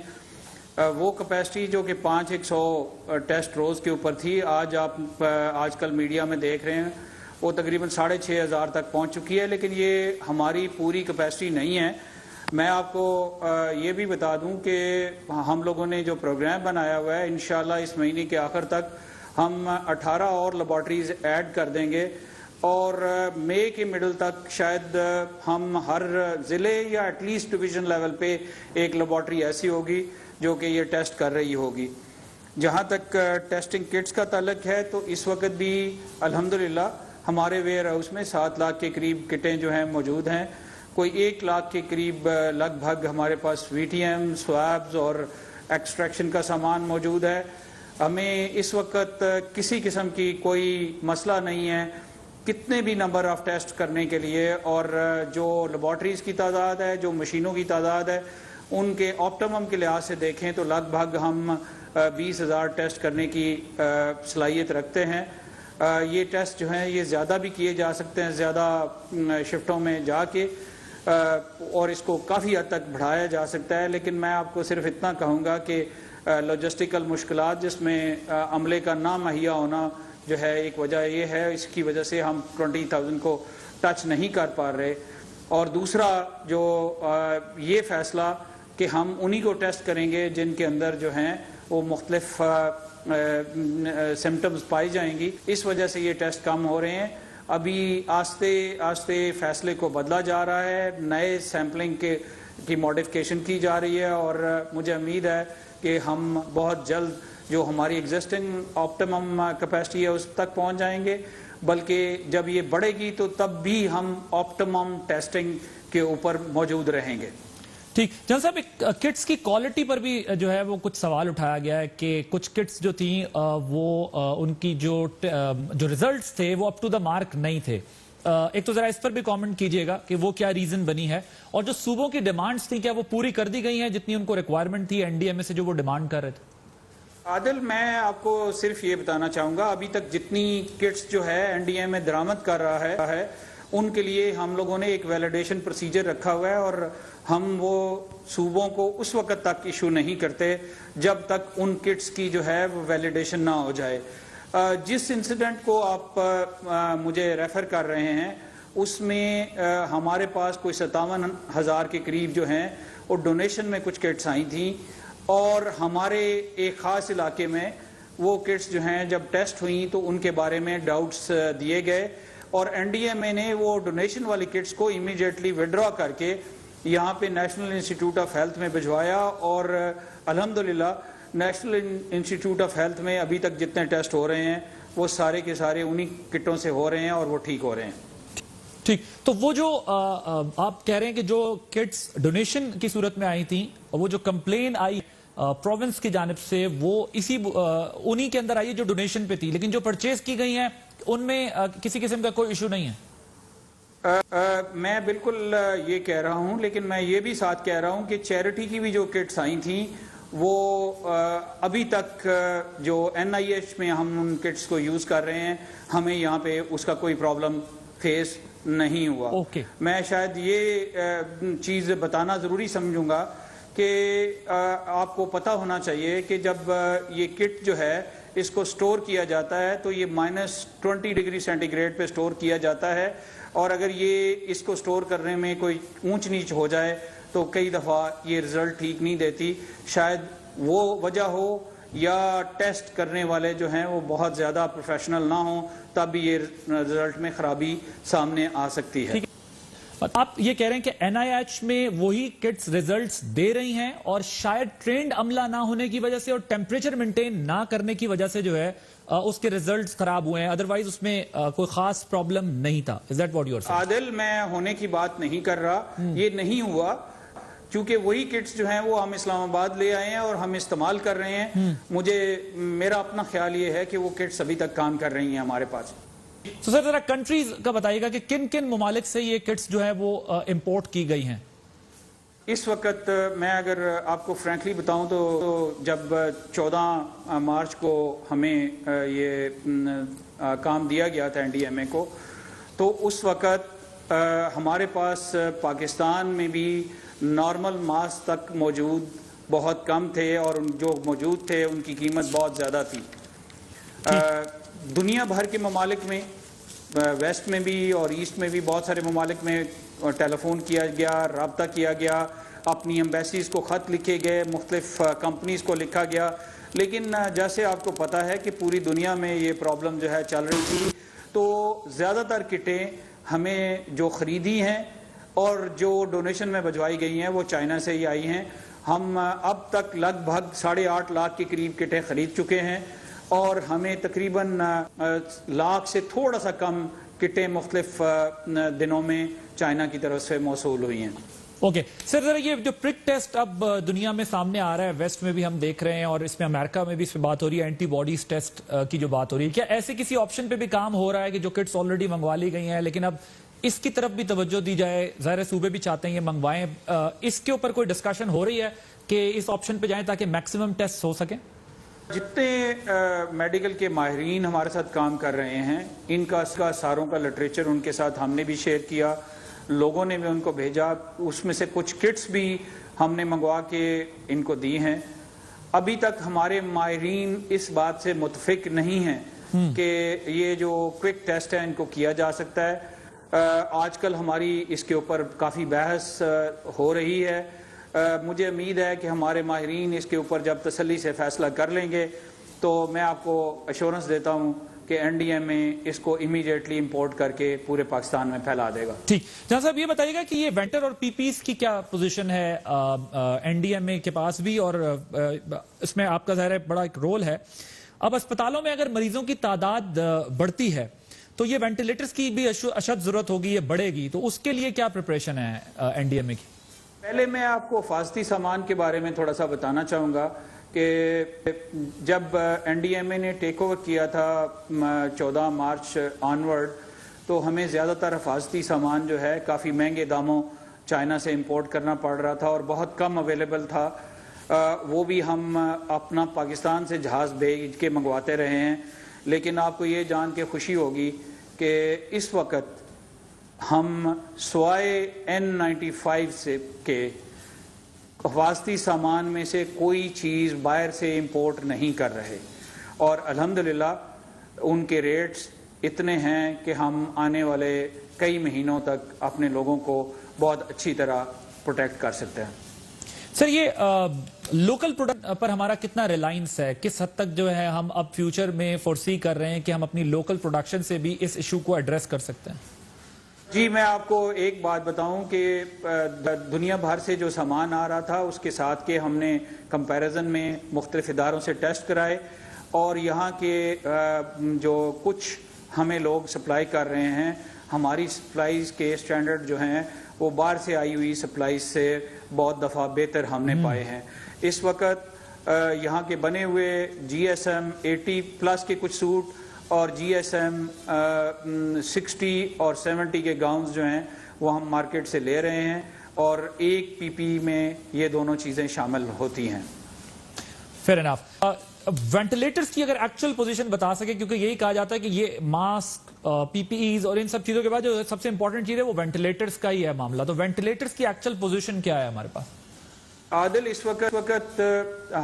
وہ کیپیسٹی جو کہ 500 ٹیسٹ روز کے اوپر تھی, آج کل میڈیا میں دیکھ رہے ہیں وہ تقریباً 6,500 تک پہنچ چکی ہے, لیکن یہ ہماری پوری کیپیسٹی نہیں ہے. میں آپ کو یہ بھی بتا دوں کہ ہم لوگوں نے جو پروگرام بنایا ہوا ہے, انشاءاللہ اس مہینے کے آخر تک ہم 18 اور لیبارٹریز ایڈ کر دیں گے, اور مئی کے مڈل تک شاید ہم ہر ضلع یا ایٹ لیسٹ ڈویژن لیول پہ ایک لیبارٹری ایسی ہوگی جو کہ یہ ٹیسٹ کر رہی ہوگی. جہاں تک ٹیسٹنگ کٹس کا تعلق ہے, تو اس وقت بھی الحمدللہ ہمارے ویئر ہاؤس میں 7 لاکھ کے قریب کٹیں جو ہیں موجود ہیں. کوئی 1 لاکھ کے قریب لگ بھگ ہمارے پاس وی ٹی ایم, سوابز اور ایکسٹریکشن کا سامان موجود ہے. ہمیں اس وقت کسی قسم کی کوئی مسئلہ نہیں ہے کتنے بھی نمبر آف ٹیسٹ کرنے کے لیے, اور جو لیبارٹریز کی تعداد ہے, جو مشینوں کی تعداد ہے, ان کے آپٹیمم کے لحاظ سے دیکھیں تو لگ بھگ ہم 20,000 ٹیسٹ کرنے کی صلاحیت رکھتے ہیں. یہ ٹیسٹ جو ہیں یہ زیادہ بھی کیے جا سکتے ہیں, زیادہ شفٹوں میں جا کے, اور اس کو کافی حد تک بڑھایا جا سکتا ہے. لیکن میں آپ کو صرف اتنا کہوں گا کہ لاجسٹیکل مشکلات جس میں عملے کا نہ مہیا ہونا جو ہے ایک وجہ یہ ہے, اس کی وجہ سے ہم 20,000 کو ٹچ نہیں کر پا رہے. اور دوسرا جو یہ فیصلہ کہ ہم انہی کو ٹیسٹ کریں گے جن کے اندر جو ہیں وہ مختلف سمٹمز پائی جائیں گی, اس وجہ سے یہ ٹیسٹ کم ہو رہے ہیں. ابھی آہستہ آہستہ فیصلے کو بدلا جا رہا ہے, نئے سیمپلنگ کے کی ماڈیفکیشن کی جا رہی ہے اور مجھے امید ہے کہ ہم بہت جلد جو ہماری ایگزسٹنگ آپٹیمم کیپیسٹی ہے اس تک پہنچ جائیں گے، بلکہ جب یہ بڑھے گی تو تب بھی ہم آپٹیمم ٹیسٹنگ کے اوپر موجود رہیں گے۔ ٹھیک جنرل صاحب، کٹس کی کوالٹی پر بھی جو ہے وہ کچھ سوال اٹھایا گیا ہے کہ کچھ کٹس جو تھیں وہ ان کی جو ریزلٹس تھے وہ اپ ٹو دا مارک نہیں تھے۔ ایک تو ذرا اس پر بھی کامنٹ کیجئے گا کہ وہ کیا ریزن بنی ہے، اور جو صوبوں کی ڈیمانڈز تھیں کیا وہ پوری کر دی گئی ہیں جتنی ان کو ریکوائرمنٹ تھی این ڈی ایم اے سے جو وہ ڈیمانڈ کر رہے تھے؟ عادل، میں آپ کو صرف یہ بتانا چاہوں گا ابھی تک جتنی کٹس جو ہے این ڈی ایم اے درآمد کر رہا ہے ان کے لیے ہم لوگوں نے ایک ویلیڈیشن پروسیجر رکھا ہوا ہے، اور ہم وہ صوبوں کو اس وقت تک ایشو نہیں کرتے جب تک ان کٹس کی جو ہے وہ ویلیڈیشن نہ ہو جائے۔ جس انسیڈنٹ کو آپ مجھے ریفر کر رہے ہیں اس میں ہمارے پاس کوئی 57,000 کے قریب جو ہیں وہ ڈونیشن میں کچھ کٹس آئی تھیں، اور ہمارے ایک خاص علاقے میں وہ کٹس جو ہیں جب ٹیسٹ ہوئیں تو ان کے بارے میں ڈاؤٹس دیے گئے، اور این ڈی ایم اے نے وہ ڈونیشن والی کٹس کو امیڈیٹلی وڈرا کر کے یہاں پہ نیشنل انسٹیٹیوٹ آف ہیلتھ میں بھجوایا، اور الحمدللہ نیشنل انسٹیٹیوٹ آف ہیلتھ میں ابھی تک جتنے ٹیسٹ ہو رہے ہیں وہ سارے کے سارے انہی کٹوں سے ہو رہے ہیں اور وہ ٹھیک ہو رہے ہیں۔ ٹھیک، تو وہ جو آپ کہہ رہے ہیں کہ جو کٹس ڈونیشن کی صورت میں آئی تھیں، وہ جو کمپلین آئی پروونس کی جانب سے وہ انہی کے اندر آئی جو ڈونیشن پہ تھی، لیکن جو پرچیز کی گئی ہیں ان میں کسی قسم کا کوئی ایشو نہیں ہے؟ میں بالکل یہ کہہ رہا ہوں، لیکن میں یہ بھی ساتھ کہہ رہا ہوں کہ چیریٹی کی بھی جو کٹس آئی تھیں وہ ابھی تک جو این آئی ایچ میں ہم ان کٹس کو یوز کر رہے ہیں ہمیں یہاں پہ اس کا کوئی پرابلم فیس نہیں ہوا۔ میں شاید یہ چیز بتانا ضروری سمجھوں گا کہ آپ کو پتہ ہونا چاہیے کہ جب یہ کٹ جو ہے اس کو سٹور کیا جاتا ہے تو یہ -20 ڈگری سینٹی گریڈ پہ سٹور کیا جاتا ہے، اور اگر یہ اس کو سٹور کرنے میں کوئی اونچ نیچ ہو جائے تو کئی دفعہ یہ رزلٹ ٹھیک نہیں دیتی۔ شاید وہ وجہ ہو یا ٹیسٹ کرنے والے جو ہیں وہ بہت زیادہ پروفیشنل نہ ہوں، تب بھی یہ رزلٹ میں خرابی سامنے آ سکتی ہے۔ آپ یہ کہہ رہے ہیں کہ این آئی ایچ میں وہی کٹس ریزلٹس دے رہی ہیں، اور شاید ٹرینڈ عملہ نہ ہونے کی وجہ سے اور ٹیمپریچر مینٹین نہ کرنے کی وجہ سے جو ہے اس کے ریزلٹس خراب ہوئے ہیں، ادروائز اس میں کوئی خاص پرابلم نہیں تھا۔ Is that what you are saying؟ عادل، میں ہونے کی بات نہیں کر رہا، یہ نہیں ہوا، چونکہ وہی کٹس جو ہیں وہ ہم اسلام آباد لے آئے ہیں اور ہم استعمال کر رہے ہیں۔ میرا اپنا خیال یہ ہے کہ وہ کٹس ابھی تک کام کر رہی ہیں ہمارے پاس۔ تو سر ذرا کنٹریز کا بتائیے گا کہ کن کن ممالک سے یہ کٹس جو ہے وہ امپورٹ کی گئی ہیں؟ اس وقت میں اگر آپ کو فرینکلی بتاؤں تو جب 14 مارچ کو ہمیں یہ کام دیا گیا تھا این ڈی ایم اے کو، تو اس وقت ہمارے پاس پاکستان میں بھی نارمل ماس تک موجود بہت کم تھے، اور جو موجود تھے ان کی قیمت بہت زیادہ تھی۔ دنیا بھر کے ممالک میں، ویسٹ میں بھی اور ایسٹ میں بھی بہت سارے ممالک میں ٹیلی فون کیا گیا، رابطہ کیا گیا، اپنی ایمبیسیز کو خط لکھے گئے، مختلف کمپنیز کو لکھا گیا، لیکن جیسے آپ کو پتہ ہے کہ پوری دنیا میں یہ پرابلم جو ہے چل رہی تھی، تو زیادہ تر کٹیں ہمیں جو خریدی ہیں اور جو ڈونیشن میں بھجوائی گئی ہیں وہ چائنا سے ہی آئی ہیں۔ ہم اب تک لگ بھگ 8.5 لاکھ کے قریب کٹیں خرید چکے ہیں، اور ہمیں تقریباً 1 لاکھ سے تھوڑا سا کم کٹیں مختلف دنوں میں چائنا کی طرف سے موصول ہوئی ہیں۔ اوکے سر، ذرا یہ جو پرک ٹیسٹ اب دنیا میں سامنے آ رہا ہے، ویسٹ میں بھی ہم دیکھ رہے ہیں اور اس میں امریکہ میں بھی اس پہ بات ہو رہی ہے، اینٹی باڈیز ٹیسٹ کی جو بات ہو رہی ہے، کیا ایسے کسی آپشن پہ بھی کام ہو رہا ہے کہ جو کٹس آلریڈی منگوا لی گئی ہیں لیکن اب اس کی طرف بھی توجہ دی جائے؟ ظاہر صوبے بھی چاہتے ہیں یہ منگوائیں، اس کے اوپر کوئی ڈسکشن ہو رہی ہے کہ اس آپشن پہ جائیں تاکہ میکسیمم ٹیسٹ ہو سکیں؟ جتنے میڈیکل کے ماہرین ہمارے ساتھ کام کر رہے ہیں ان کا ساروں کا لٹریچر ان کے ساتھ ہم نے بھی شیئر کیا، لوگوں نے بھی ان کو بھیجا، اس میں سے کچھ کٹس بھی ہم نے منگوا کے ان کو دی ہیں۔ ابھی تک ہمارے ماہرین اس بات سے متفق نہیں ہیں کہ یہ جو کوئک ٹیسٹ ہے ان کو کیا جا سکتا ہے۔ آج کل ہماری اس کے اوپر کافی بحث ہو رہی ہے۔ مجھے امید ہے کہ ہمارے ماہرین اس کے اوپر جب تسلی سے فیصلہ کر لیں گے تو میں آپ کو ایشورنس دیتا ہوں کہ NDMA اس کو امیڈیٹلی امپورٹ کر کے پورے پاکستان میں پھیلا دے گا. ٹھیک جہاں صاحب یہ بتائیے گا کہ یہ وینٹر اور PPEs کی کیا پوزیشن ہے NDMA کے پاس بھی, اور اس میں آپ کا ظاہر ہے بڑا ایک رول ہے. اب اسپتالوں میں اگر مریضوں کی تعداد بڑھتی ہے تو یہ وینٹیلیٹرز کی بھی اشد ضرورت ہوگی, یہ بڑھے گی, تو اس کے لیے کیا پریپریشن ہے NDMA کی؟ پہلے میں آپ کو حفاظتی سامان کے بارے میں تھوڑا سا بتانا چاہوں گا کہ جب NDMA نے ٹیک اوور کیا تھا 14 مارچ آنورڈ, تو ہمیں زیادہ تر حفاظتی سامان جو ہے کافی مہنگے داموں چائنا سے امپورٹ کرنا پڑ رہا تھا اور بہت کم اویلیبل تھا. وہ بھی ہم اپنا پاکستان سے جہاز بھیج کے منگواتے رہے ہیں. لیکن آپ کو یہ جان کے خوشی ہوگی کہ اس وقت ہم سوائے N95 سے کے حفاظتی سامان میں سے کوئی چیز باہر سے امپورٹ نہیں کر رہے, اور الحمدللہ ان کے ریٹس اتنے ہیں کہ ہم آنے والے کئی مہینوں تک اپنے لوگوں کو بہت اچھی طرح پروٹیکٹ کر سکتے ہیں. سر یہ لوکل پروڈکٹ پر ہمارا کتنا ریلائنس ہے, کس حد تک جو ہے ہم اب فیوچر میں فورسی کر رہے ہیں کہ ہم اپنی لوکل پروڈکشن سے بھی اس ایشو کو ایڈریس کر سکتے ہیں؟ جی میں آپ کو ایک بات بتاؤں کہ دنیا بھر سے جو سامان آ رہا تھا اس کے ساتھ کے ہم نے کمپیریزن میں مختلف اداروں سے ٹیسٹ کرائے, اور یہاں کے جو کچھ ہمیں لوگ سپلائی کر رہے ہیں, ہماری سپلائیز کے سٹینڈرڈ جو ہیں وہ باہر سے آئی ہوئی سپلائیز سے بہت دفعہ بہتر ہم نے پائے ہیں. اس وقت یہاں کے بنے ہوئے GSM 80+ کے کچھ سوٹ اور GSM 60 اور 70 کے گاؤنز جو ہیں وہ ہم مارکیٹ سے لے رہے ہیں, اور ایک PPE میں یہ دونوں چیزیں شامل ہوتی ہیں. Fair enough. وینٹیلیٹرز کی اگر ایکچوئل پوزیشن بتا سکے, کیونکہ یہی کہا جاتا ہے کہ یہ ماسک, PPEs اور ان سب چیزوں کے بعد جو سب سے امپورٹنٹ چیز ہے وہ وینٹیلیٹرز کا ہی ہے معاملہ, تو وینٹیلیٹرز کی ایکچوئل پوزیشن کیا ہے ہمارے پاس؟ عادل, اس وقت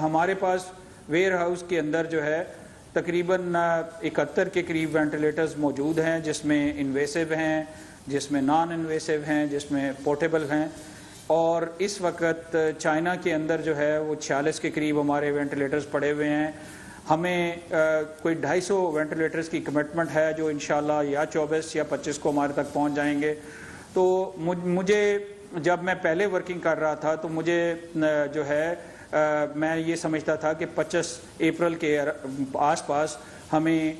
ہمارے پاس ویئر ہاؤس کے اندر جو ہے تقریباً 71 کے قریب وینٹیلیٹرز موجود ہیں, جس میں انویسو ہیں, جس میں نان انویسو ہیں, جس میں پورٹیبل ہیں, اور اس وقت چائنا کے اندر جو ہے وہ 46 کے قریب ہمارے وینٹیلیٹرز پڑے ہوئے ہیں. ہمیں کوئی 250 وینٹیلیٹرز کی کمٹمنٹ ہے جو انشاءاللہ یا 24 یا 25 کو ہمارے تک پہنچ جائیں گے. تو مجھے جب میں پہلے ورکنگ کر رہا تھا تو مجھے جو ہے میں یہ سمجھتا تھا کہ 25 اپریل کے آس پاس ہمیں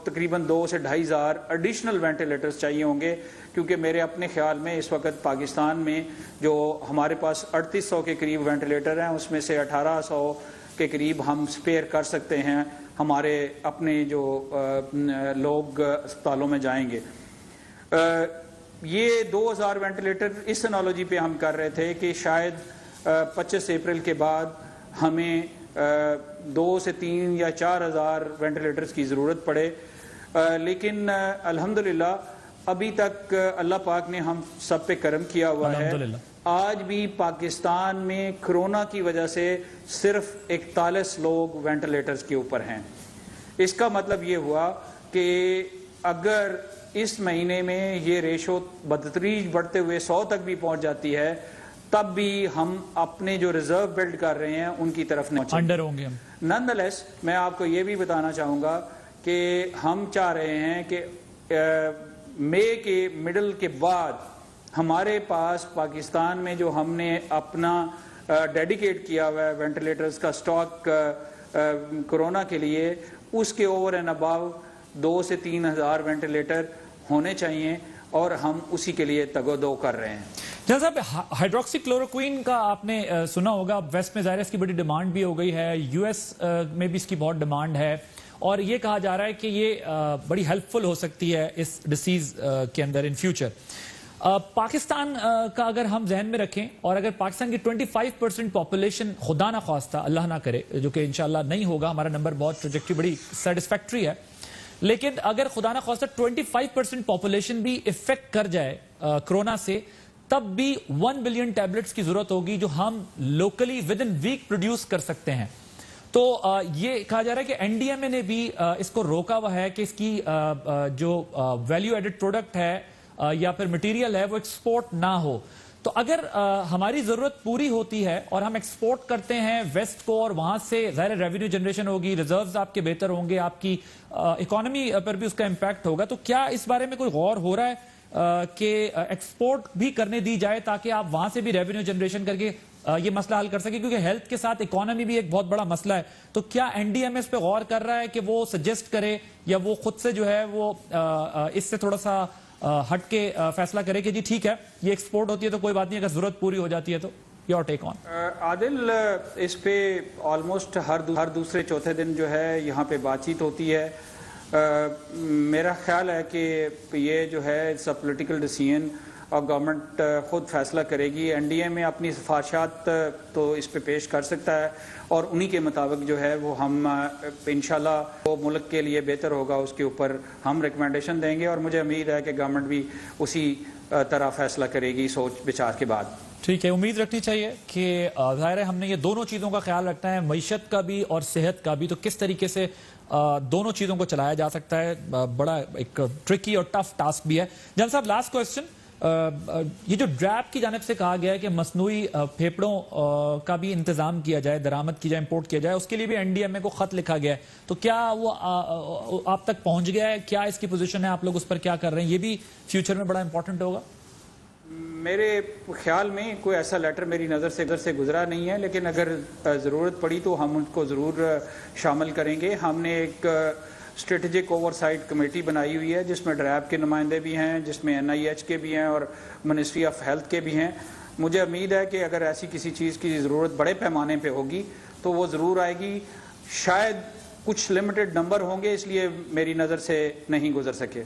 تقریباً 2 سے 2.5 ہزار ایڈیشنل وینٹیلیٹرز چاہیے ہوں گے, کیونکہ میرے اپنے خیال میں اس وقت پاکستان میں جو ہمارے پاس 3800 کے قریب وینٹیلیٹر ہیں اس میں سے 1800 کے قریب ہم سپیئر کر سکتے ہیں ہمارے اپنے جو لوگ اسپتالوں میں جائیں گے. یہ 2000 وینٹیلیٹر اس انالوجی پہ ہم کر رہے تھے کہ شاید 25 اپریل کے بعد ہمیں 2 سے 3 یا 4 ہزار وینٹیلیٹرز کی ضرورت پڑے, لیکن الحمدللہ ابھی تک اللہ پاک نے ہم سب پہ کرم کیا ہوا ہے. آج بھی پاکستان میں کرونا کی وجہ سے صرف 41 لوگ وینٹیلیٹرز کے اوپر ہیں. اس کا مطلب یہ ہوا کہ اگر اس مہینے میں یہ ریشو بدتدریج بڑھتے ہوئے 100 تک بھی پہنچ جاتی ہے, تب بھی ہم اپنے جو ریزرو بلڈ کر رہے ہیں ان کی طرف نہیں انڈر ہوں گے ہم. نانلیس میں آپ کو یہ بھی بتانا چاہوں گا کہ ہم چاہ رہے ہیں کہ مئی کے مڈل کے بعد ہمارے پاس پاکستان میں جو ہم نے اپنا ڈیڈیکیٹ کیا ہوا ہے وینٹیلیٹرز کا سٹاک کرونا کے لیے, اس کے اوور اینڈ اباؤ 2 سے 3 ہزار وینٹیلیٹر ہونے چاہیے, اور ہم اسی کے لیے تگودو کر رہے ہیں. جہاں صاحب ہائیڈروکسی کلوروکوئین کا آپ نے سنا ہوگا, ویسٹ میں ظاہر اس کی بڑی ڈیمانڈ بھی ہو گئی ہے, US میں بھی اس کی بہت ڈیمانڈ ہے, اور یہ کہا جا رہا ہے کہ یہ بڑی ہیلپ فل ہو سکتی ہے اس ڈیسیز کے اندر ان فیوچر. پاکستان کا اگر ہم ذہن میں رکھیں, اور اگر پاکستان کی 25% پاپولیشن خدا نہ خواستہ اللہ نہ کرے, جو کہ انشاءاللہ نہیں ہوگا, ہمارا نمبر بہت ٹریجیکٹری بڑی سیٹسفیکٹری ہے, لیکن اگر خدا نہ خواستہ 25% پاپولیشن بھی افیکٹ کر جائے کرونا سے, تب بھی 1 بلین ٹیبلٹس کی ضرورت ہوگی جو ہم locally within week produce کر سکتے ہیں. تو یہ کہا جا رہا ہے کہ NDMA نے بھی اس کو روکا ہوا ہے کہ اس کی جو ویلیو ایڈڈ پروڈکٹ ہے یا پھر مٹیریل ہے وہ ایکسپورٹ نہ ہو. تو اگر ہماری ضرورت پوری ہوتی ہے اور ہم ایکسپورٹ کرتے ہیں ویسٹ کو اور وہاں سے ظاہر ریونیو جنریشن ہوگی, ریزروز آپ کے بہتر ہوں گے, آپ کی اکانومی پر بھی اس کا امپیکٹ ہوگا, تو کیا اس بارے میں کوئی غور ہو رہا ہے کہ ایکسپورٹ بھی کرنے دی جائے تاکہ آپ وہاں سے بھی ریونیو جنریشن کر کے یہ مسئلہ حل کر سکے, کیونکہ ہیلتھ کے ساتھ اکانومی بھی ایک بہت بڑا مسئلہ ہے. تو کیا این ڈی ایم ایس پہ غور کر رہا ہے کہ وہ سجیسٹ کرے یا وہ خود سے جو ہے وہ اس سے تھوڑا سا ہٹ کے فیصلہ کرے کہ جی ٹھیک ہے یہ ایکسپورٹ ہوتی ہے تو کوئی بات نہیں, اگر ضرورت پوری ہو جاتی ہے تو یور ٹیک آن؟ عادل, اس پہ آلموسٹ ہر دوسرے چوتھے دن جو ہے یہاں پہ بات چیت ہوتی ہے. میرا خیال ہے کہ یہ جو ہے اٹس اے پولیٹیکل ڈیسیژن اور گورنمنٹ خود فیصلہ کرے گی. این ڈی ایم اے اپنی سفارشات تو اس پہ پیش کر سکتا ہے اور انہی کے مطابق جو ہے وہ ہم انشاءاللہ وہ ملک کے لیے بہتر ہوگا اس کے اوپر ہم ریکمنڈیشن دیں گے, اور مجھے امید ہے کہ گورنمنٹ بھی اسی طرح فیصلہ کرے گی سوچ بچار کے بعد. ٹھیک ہے, امید رکھنی چاہیے کہ ظاہر ہے ہم نے یہ دونوں چیزوں کا خیال رکھنا ہے, معیشت کا بھی اور صحت کا بھی, تو کس طریقے سے دونوں چیزوں کو چلایا جا سکتا ہے, بڑا ایک ٹرکی اور ٹف ٹاسک بھی ہے. جنرل صاحب, لاسٹ کوسچن, یہ جو ڈریپ کی جانب سے کہا گیا ہے کہ مصنوعی پھیپڑوں کا بھی انتظام کیا جائے, درآمد کی جائے, امپورٹ کیا جائے, اس کے لیے بھی این ڈی ایم اے کو خط لکھا گیا ہے, تو کیا وہ آپ تک پہنچ گیا ہے؟ کیا اس کی پوزیشن ہے, آپ لوگ اس پر کیا کر رہے ہیں؟ یہ بھی فیوچر میں بڑا امپورٹنٹ ہوگا. میرے خیال میں کوئی ایسا لیٹر میری نظر سے گزرا نہیں ہے, لیکن اگر ضرورت پڑی تو ہم ان کو ضرور شامل کریں گے. ہم نے ایک اسٹریٹجک اوور سائٹ کمیٹی بنائی ہوئی ہے جس میں ڈریب کے نمائندے بھی ہیں, جس میں این آئی ایچ کے بھی ہیں اور منسٹری آف ہیلتھ کے بھی ہیں. مجھے امید ہے کہ اگر ایسی کسی چیز کی ضرورت بڑے پیمانے پہ ہوگی تو وہ ضرور آئے گی. شاید کچھ لمیٹڈ نمبر ہوں گے, اس لیے میری نظر سے نہیں گزر سکے.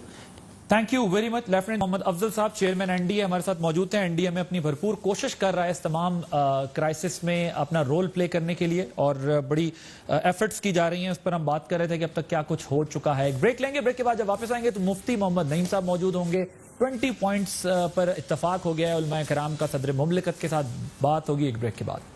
Thank you very much. Lieutenant Muhammad Afzal صاحب, چیئرمین این ڈی اے, ہمارے ساتھ موجود ہیں. این ڈی اے میں اپنی بھرپور کوشش کر رہا ہے اس تمام کرائسس میں اپنا رول پلے کرنے کے لیے, اور بڑی ایفرٹس کی جا رہی ہیں. اس پر ہم بات کر رہے تھے کہ اب تک کیا کچھ ہو چکا ہے. ایک بریک لیں گے, بریک کے بعد جب واپس آئیں گے تو مفتی محمد نعیم صاحب موجود ہوں گے. 20 پوائنٹس پر اتفاق ہو گیا ہے علماء کرام کا, صدر مملکت کے ساتھ بات ہوگی ایک بریک کے بعد.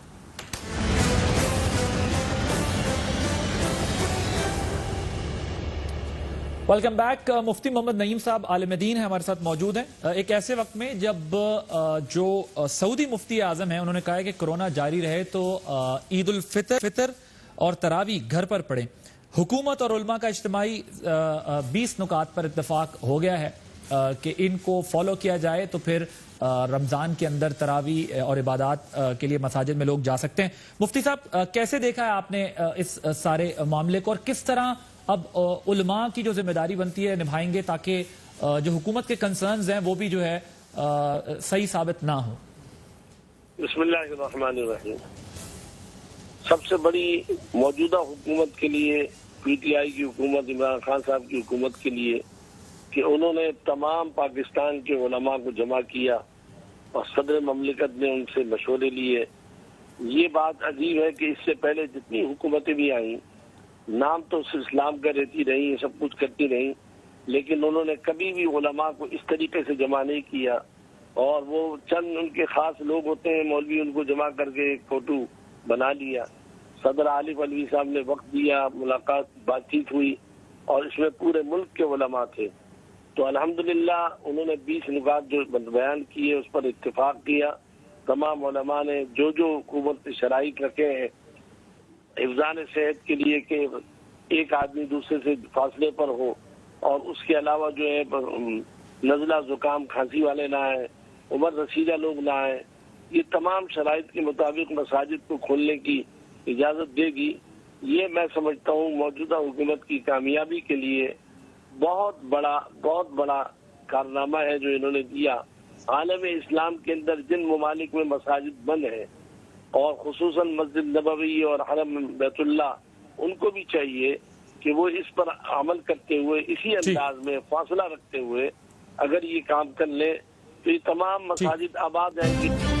Welcome back. مفتی محمد نعیم صاحب عالم دین ہیں, ہمارے ساتھ موجود ہیں ایک ایسے وقت میں جب جو سعودی مفتی اعظم ہیں انہوں نے کہا ہے کہ کورونا جاری رہے تو عید الفطر اور تراویح گھر پر پڑھیں. حکومت اور علماء کا اجتماعی 20 نکات پر اتفاق ہو گیا ہے کہ ان کو فالو کیا جائے تو پھر رمضان کے اندر تراویح اور عبادات کے لیے مساجد میں لوگ جا سکتے ہیں. مفتی صاحب, کیسے دیکھا ہے آپ نے اس سارے معاملے کو, اور کس طرح اب علماء کی جو ذمہ داری بنتی ہے نبھائیں گے تاکہ جو حکومت کے کنسرنز ہیں وہ بھی جو ہے صحیح ثابت نہ ہو؟ بسم اللہ الرحمن الرحیم. سب سے بڑی موجودہ حکومت کے لیے, پی ٹی آئی کی حکومت, عمران خان صاحب کی حکومت کے لیے, کہ انہوں نے تمام پاکستان کے علماء کو جمع کیا اور صدر مملکت نے ان سے مشورے لیے. یہ بات عجیب ہے کہ اس سے پہلے جتنی حکومتیں بھی آئیں, نام تو اسلام کا رہتی رہی, سب کچھ کرتی رہی, لیکن انہوں نے کبھی بھی علماء کو اس طریقے سے جمع نہیں کیا. اور وہ چند ان کے خاص لوگ ہوتے ہیں مولوی, ان کو جمع کر کے ایک فوٹو بنا لیا. صدر عارف علوی صاحب نے وقت دیا, ملاقات, بات چیت ہوئی, اور اس میں پورے ملک کے علماء تھے. تو الحمدللہ انہوں نے 20 نکات جو بیان کیے اس پر اتفاق کیا. تمام علماء نے جو حکومت نے شرائط رکھے ہیں حفظان صحت کے لیے کہ ایک آدمی دوسرے سے فاصلے پر ہو, اور اس کے علاوہ جو ہے نزلہ زکام کھانسی والے نہ آئیں, عمر رسیدہ لوگ نہ آئیں, یہ تمام شرائط کے مطابق مساجد کو کھولنے کی اجازت دے گی. یہ میں سمجھتا ہوں موجودہ حکومت کی کامیابی کے لیے بہت بڑا کارنامہ ہے جو انہوں نے دیا. عالم اسلام کے اندر جن ممالک میں مساجد بند ہیں, اور خصوصاً مسجد نبوی اور حرم بیت اللہ, ان کو بھی چاہیے کہ وہ اس پر عمل کرتے ہوئے, اسی انداز میں فاصلہ رکھتے ہوئے اگر یہ کام کر لیں تو یہ تمام مساجد آباد ہیں.